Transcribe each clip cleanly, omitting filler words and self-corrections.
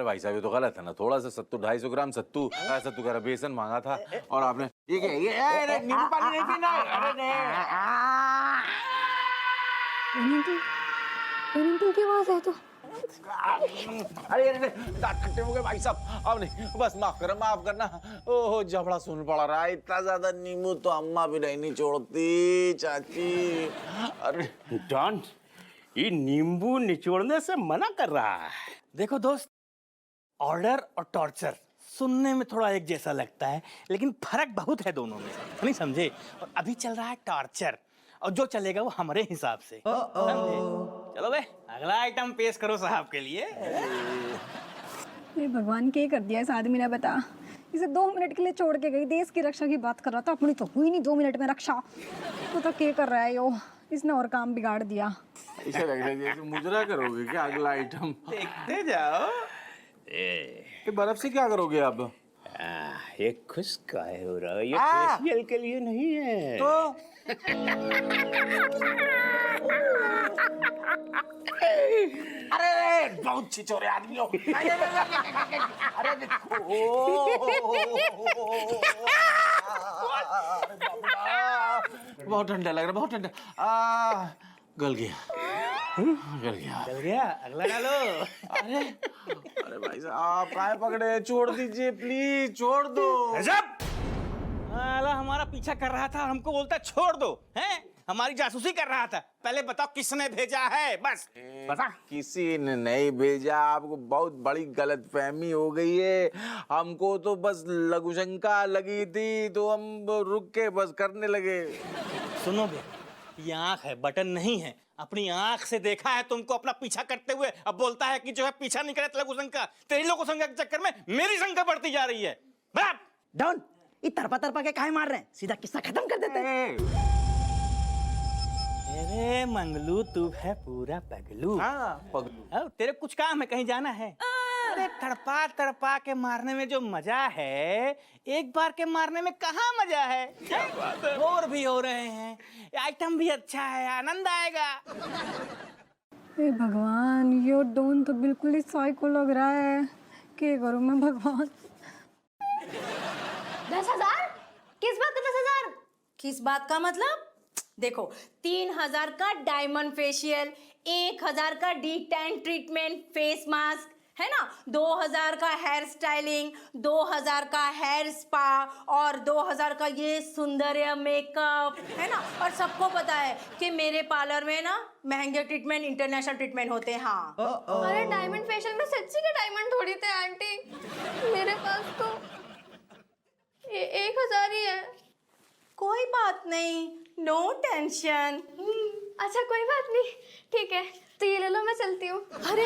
भाई साहब, ये तो गलत है ना। थोड़ा सा सत्तू, 250 ग्राम सत्तू, सत्तू कह रहा बेसन मांगा था और आपने ये क्या, ये नींबू पानी नहीं पीना। अरे अंकल की आवाज है तो। अरे दांत खट्टे हो गए भाई साहब। अब नहीं, बस माफ करना। ओहो, जबड़ा सुन पड़ रहा है। इतना ज्यादा नींबू तो अम्मा भी नहीं छोड़ती चाची। अरे डॉन, ये नींबू निचोड़ने से मना कर रहा है। देखो दोस्त, ऑर्डर और टॉर्चर सुनने में थोड़ा एक जैसा लगता है, लेकिन फर्क बहुत है दोनों में, नहीं समझे? और अभी चल रहा है टॉर्चर, और जो चलेगा वो हमारे हिसाब से, समझे? चलो बे, अगला आइटम पेश करो साहब के लिए। ये भगवान क्या कर दिया इस आदमी ने, बता। इसे 2 मिनट के लिए छोड़ के गई, देश की रक्षा की बात कर रहा था, अपनी तो हुई नहीं 2 मिनट में रक्षा। तो क्या कर रहा है यो, इसने और काम बिगाड़ दिया। इसे लग रहा है जैसे मुजरा करोगे क्या अगला आइटम? देखते जाओ। ये बर्फ से क्या करोगे अब? ये खुश्क हो रहा है, ये फेशियल के लिए नहीं है। तो अरे बहुत छिछोरे आदमी हो। अरे देखो, बहुत ठंडा लग रहा है, बहुत ठंडा। गल गया। अगला डालो। अरे भाई साहब, आप काहे पकड़े? छोड़ दीजिए प्लीज, छोड़ दो। हमारा पीछा कर रहा था, हमको बोलता छोड़ दो, हैं? हमारी जासूसी कर रहा था। पहले बताओ किसने भेजा है, बस बता। किसी ने नहीं भेजा, आपको बहुत बड़ी गलतफहमी हो गई है। हमको तो बस लघुशंका लगी थी, तो हम रुक के बस करने लगे। सुनो बे, ये आँख है, बटन नहीं है। अपनी आँख से देखा है तुमको अपना पीछा करते हुए, अब बोलता है कि जो है पीछा नहीं करे तो लघुशंका। तेरी लघुशंका के चक्कर में मेरी शंका बढ़ती जा रही है। डॉन, ये तरपा के काहे मार रहे हैं? सीधा किस्सा खत्म कर देते हैं। अरे मंगलू, तू है पूरा पगलू। हाँ, पगलू। तेरे कुछ काम है, कहीं जाना है? अरे तड़पा के मारने में जो मजा है, एक बार के मारने में कहाँ मजा है? बोर भी हो रहे हैं, आइटम भी अच्छा है, आनंद आएगा। हे भगवान, यो डॉन तो बिल्कुल ही साइको लग रहा है। क्या करूं मैं भगवान? 10,000? किस बात का 10,000? किस बात का मतलब? देखो, 3,000 का डायमंड फेशियल, 1,000 का D tan treatment face mask है ना, 2,000 का हेयर स्टाइलिंग, 2,000 का हेयर स्पा और 2,000 का ये सुंदर्य मेकअप है ना। और सबको पता है कि मेरे पार्लर में ना महंगे ट्रीटमेंट, इंटरनेशनल ट्रीटमेंट होते हैं। हाँ। अरे डायमंड फेशियल में सच्ची के डायमंड थोड़ी थे आंटी, मेरे पास तो 1,000 ही है। कोई बात नहीं, नो टेंशन। अच्छा कोई बात नहीं, ठीक है, तो ये ले लो, मैं चलती हूँ। अरे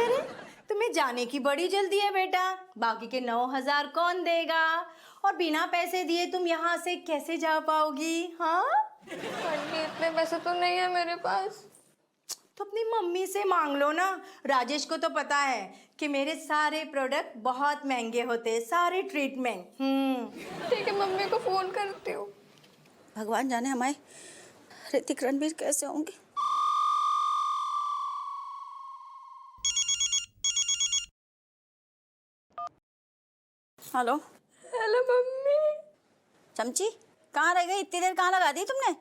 तुम्हें जाने की बड़ी जल्दी है बेटा, बाकी के 9,000 कौन देगा? और बिना पैसे दिए तुम यहाँ से कैसे जा पाओगी? हाँ आंटी इतने पैसे तो नहीं है मेरे पास। तो अपनी मम्मी से मांग लो ना। राजेश को तो पता है कि मेरे सारे प्रोडक्ट बहुत महंगे होते हैं, सारे ट्रीटमेंट। ठीक है, मम्मी को फोन करती हूँ। भगवान जाने हमारे ऋतिक रणवीर कैसे होंगे। Hello hello mummy. चमची, कहाँ रह गई? इतनी देर कहाँ लगा दी तुमने?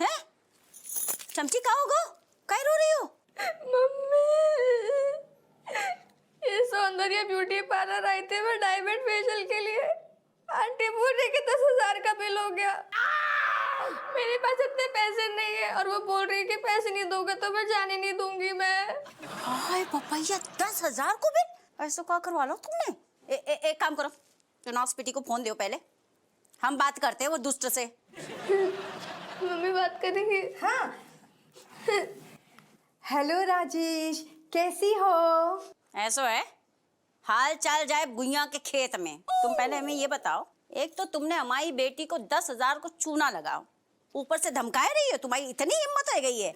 हैं? चमची कहाँ हो गो? कहीं रो रही हो? मम्मी, ये सौंदर्य ब्यूटी पार्लर आई थी मैं डायमंड फेशियल के लिए। आंटी बोल रही कि 10,000 का बिल हो गया। मेरे पास इतने पैसे नहीं है, और वो बोल रही है कि पैसे नहीं दोगे तो मैं जाने नहीं दूंगी मैं। हाय पपैया, 10,000 को बिल? ऐसा क्या करवा लो तुमने? एक काम करो, तो हॉस्पिटल को फोन दो पहले, हम बात करते हैं वो दुष्ट से। मम्मी बात करेंगी। हाँ। हेलो राजेश, कैसी हो? ऐसा है, हाल चाल जाए गुइया के खेत में। तुम पहले हमें ये बताओ, एक तो तुमने हमारी बेटी को 10,000 को चूना लगाओ, ऊपर से धमकाए रही हो। तुम्हारी इतनी हिम्मत हो गई है?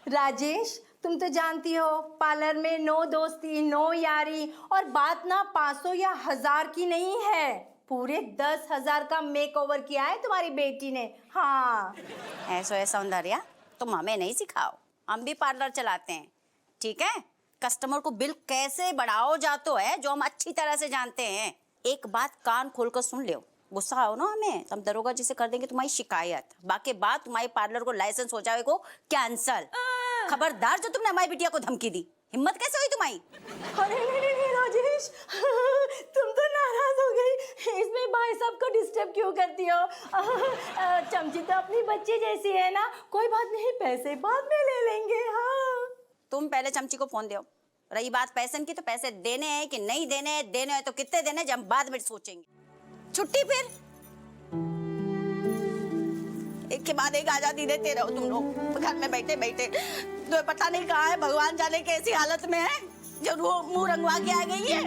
राजेश, तुम तो जानती हो पार्लर में नो दोस्ती नो यारी, और बात ना 500 या 1,000 की नहीं है, पूरे 10,000 का मेकओवर किया है तुम्हारी बेटी ने। हाँ। ऐसा है सौंदर्या, तुम हमें नहीं सिखाओ, हम भी पार्लर चलाते हैं, ठीक है? कस्टमर को बिल कैसे बढ़ाओ जातो है जो हम अच्छी तरह से जानते हैं। एक बात कान खोलकर सुन लो, गुस्सा आओ ना हमें तो हम दरोगा जी से कर देंगे तुम्हारी शिकायत। बाकी बात तुम्हारे पार्लर को लाइसेंस हो जाएगा कैंसल। खबरदार जो तुमने हमारी बिटिया को धमकी दी, हिम्मत कैसे हुई तुम्हारी? अरे नहीं राजेश, तुम तो नाराज हो गई, इसमें भाई साहब को डिस्टर्ब क्यों करती हो? चमची तो अपनी बच्ची जैसी है ना, कोई बात नहीं, पैसे बाद में ले लेंगे। हाँ तुम पहले चमची को फोन दो। रही बात पैसे की, तो पैसे देने हैं कि नहीं देने हैं, देने हैं तो कितने देने हैं, जब हम बाद में सोचेंगे। छुट्टी फिर एक के बाद एक आजादी देते रहो तुम लोग घर में बैठे बैठे। तो पता नहीं कहाँ है, भगवान जाने कैसी हालत में है जो मुंह रंगवा के आ गई है।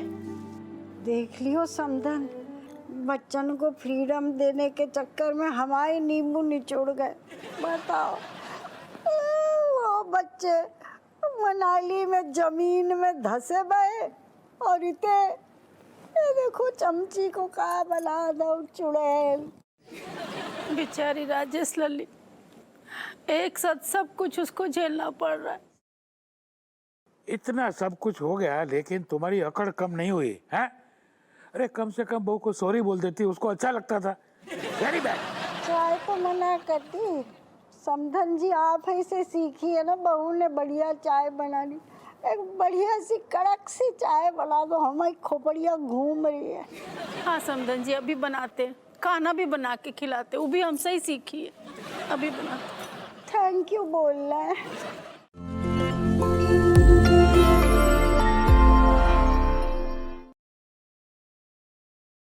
देख लियो समधन, बच्चन को फ्रीडम देने के चक्कर में हमारे नींबू निचोड़ गए। बताओ, वो बच्चे मनाली में जमीन में धसे गए और ये देखो चमची को कहा बना दो चुड़ैल। बेचारी राजेश लल्ली, एक साथ सब कुछ उसको झेलना पड़ रहा है। इतना सब कुछ हो गया लेकिन तुम्हारी अकड़ कम नहीं हुई है? अरे कम से कम बहू को सॉरी बोल देती, उसको अच्छा लगता था। Very bad. चाय तो मना करती समधन जी, आप ही से सीखी है ना, बहू ने बढ़िया चाय बना ली। एक बढ़िया सी कड़क सी चाय बना दो, हमारी खोपड़िया घूम रही है। हाँ समधन जी, अभी बनाते, खाना भी बना के खिलाते, वो भी हमसे ही सीखी है, अभी बनाते। थैंक यू बोलना है।